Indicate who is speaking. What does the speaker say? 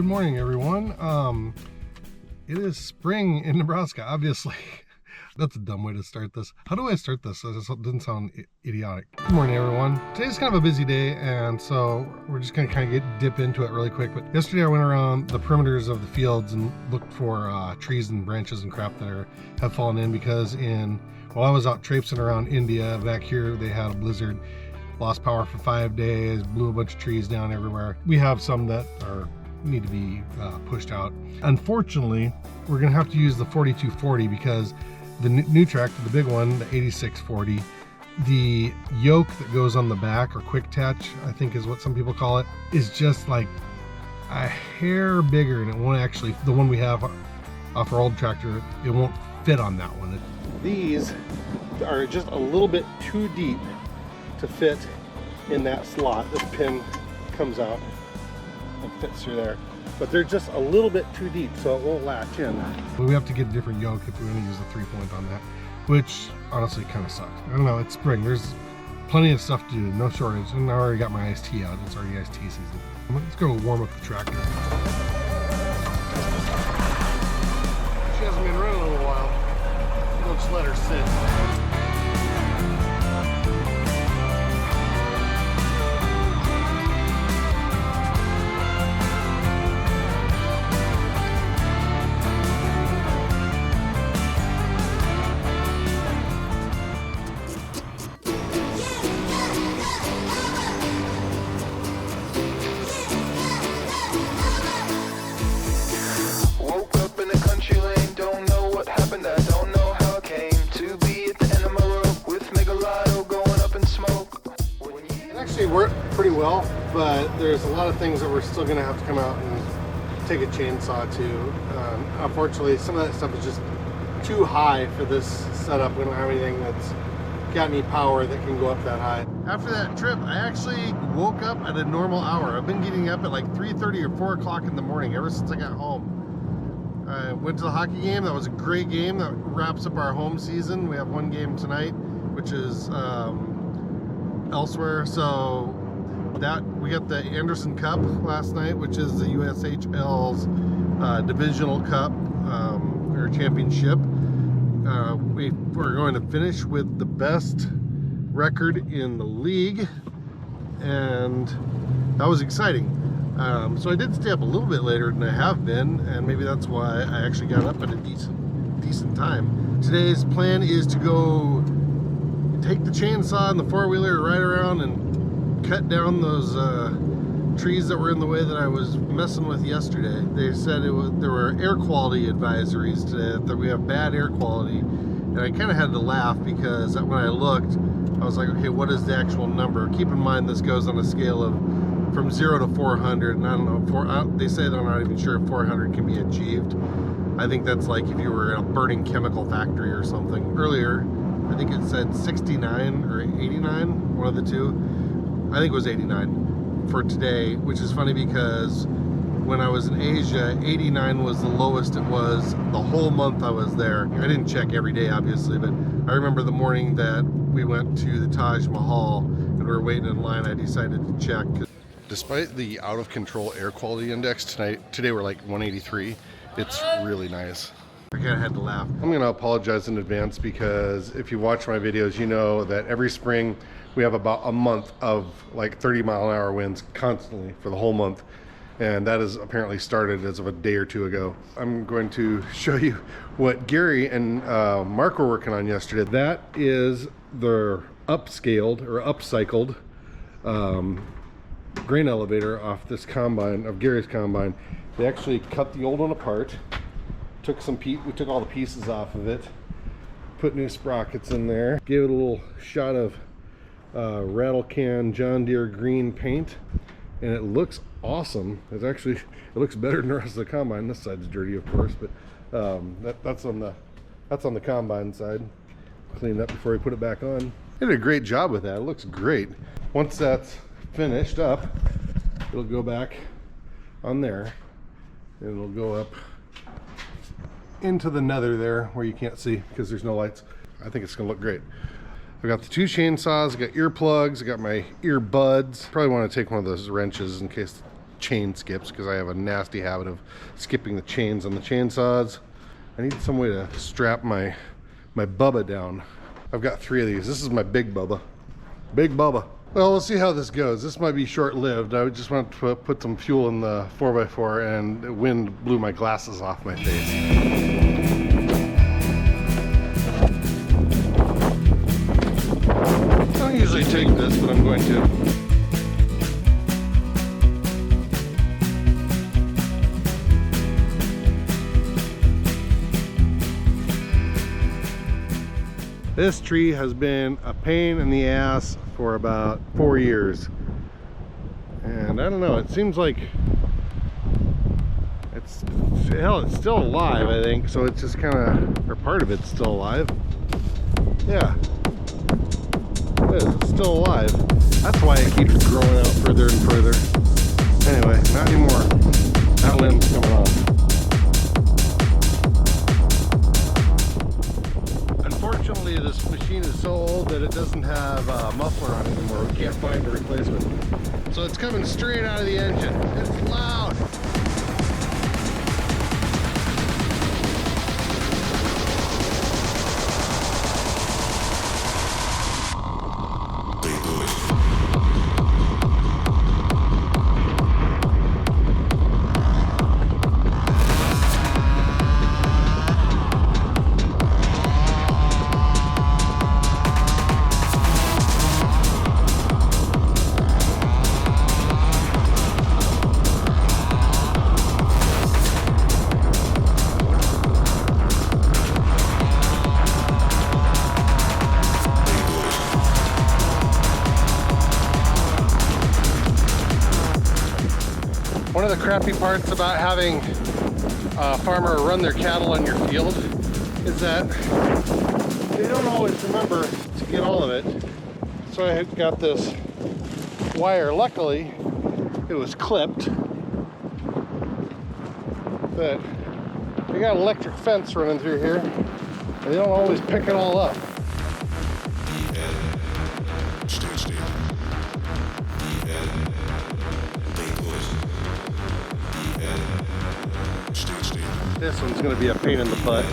Speaker 1: Good morning, everyone. It is spring in Nebraska, obviously. That's a dumb way to start this. How do I start this so it doesn't sound idiotic? Good morning, everyone. Today's kind of a busy day, and so we're just gonna kind of dip into it really quick. But yesterday I went around the perimeters of the fields and looked for trees and branches and crap that have fallen in, because while I was out traipsing around India, back here they had a blizzard, lost power for 5 days, blew a bunch of trees down everywhere. We have some that need to be pushed out. Unfortunately, we're gonna have to use the 4240 because the new tractor, the big one, the 8640, the yoke that goes on the back, or quick attach, I think is what some people call it, is just like a hair bigger, and it won't actually, the one we have off our old tractor, it won't fit on that one. These are just a little bit too deep to fit in that slot. This pin comes out and fits through there, but they're just a little bit too deep, so it won't latch in. We have to get a different yoke if we're going to use the 3-point on that, which honestly kind of sucks. I don't know, it's spring, there's plenty of stuff to do, no shortage, and I already got my iced tea out. It's already iced tea season. Let's go warm up the tractor. She hasn't been running in a little while. We'll just let her sit. Worked pretty well, but there's a lot of things that we're still going to have to come out and take a chainsaw to. Unfortunately, some of that stuff is just too high for this setup. We don't have anything that's got any power that can go up that high. After that trip, I actually woke up at a normal hour. I've been getting up at like 3:30 or 4 o'clock in the morning ever since I got home. I went to the hockey game. That was a great game. That wraps up our home season. We have one game tonight, which is elsewhere. So that we got the Anderson Cup last night, which is the USHL's divisional cup or championship. We're going to finish with the best record in the league, and that was exciting. So I did stay up a little bit later than I have been, and maybe that's why I actually got up at a decent time. Today's plan is to go take the chainsaw and the four-wheeler, ride around and cut down those trees that were in the way that I was messing with yesterday. They said there were air quality advisories today, that we have bad air quality, and I kind of had to laugh because when I looked, I was like, okay, what is the actual number? Keep in mind this goes on a scale of from 0 to 400, and I don't know, they say they're not even sure if 400 can be achieved. I think that's like if you were in a burning chemical factory or something. Earlier, I think it said 69 or 89, one of the two. I think it was 89 for today, which is funny because when I was in Asia, 89 was the lowest it was the whole month I was there. I didn't check every day, obviously, but I remember the morning that we went to the Taj Mahal and we were waiting in line, I decided to check. Despite the out of control air quality index today we're like 183. It's really nice. I kind of had to laugh. I'm going to apologize in advance because if you watch my videos, you know that every spring we have about a month of like 30-mile-an-hour winds constantly for the whole month. And that has apparently started as of a day or two ago. I'm going to show you what Gary and Mark were working on yesterday. That is their upscaled or upcycled grain elevator off this combine, of Gary's combine. They actually cut the old one apart. We took all the pieces off of it, put new sprockets in there, gave it a little shot of rattle can John Deere green paint, and it looks awesome. It looks better than the rest of the combine. This side's dirty, of course, but that's on the combine side. Cleaned up before we put it back on. They did a great job with that. It looks great. Once that's finished up, it'll go back on there, and it'll go up into the nether there where you can't see because there's no lights. I think it's gonna look great. I got the two chainsaws, I got earplugs, I got my earbuds. Probably want to take one of those wrenches in case chain skips because I have a nasty habit of skipping the chains on the chainsaws. I need some way to strap my Bubba down. I've got 3 of these. This is my big Bubba. Big Bubba. Well, we'll see how this goes. This might be short-lived. I just want to put some fuel in the 4x4 and the wind blew my glasses off my face. I don't usually take this, but I'm going to. This tree has been a pain in the ass for about 4 years. And I don't know, it seems like it's still alive, I think. So it's just kind of, or part of it's still alive. Yeah, it is, it's still alive. That's why it keeps growing out further and further. Anyway, not anymore. That limb's coming off. Unfortunately, this machine is so old that it doesn't have a muffler on it anymore. We can't find a replacement. So it's coming straight out of the engine. It's loud. One of the crappy parts about having a farmer run their cattle on your field is that they don't always remember to get all of it. So I had got this wire. Luckily, it was clipped, but they got an electric fence running through here, and they don't always pick it all up. This one's going to be a pain in the butt.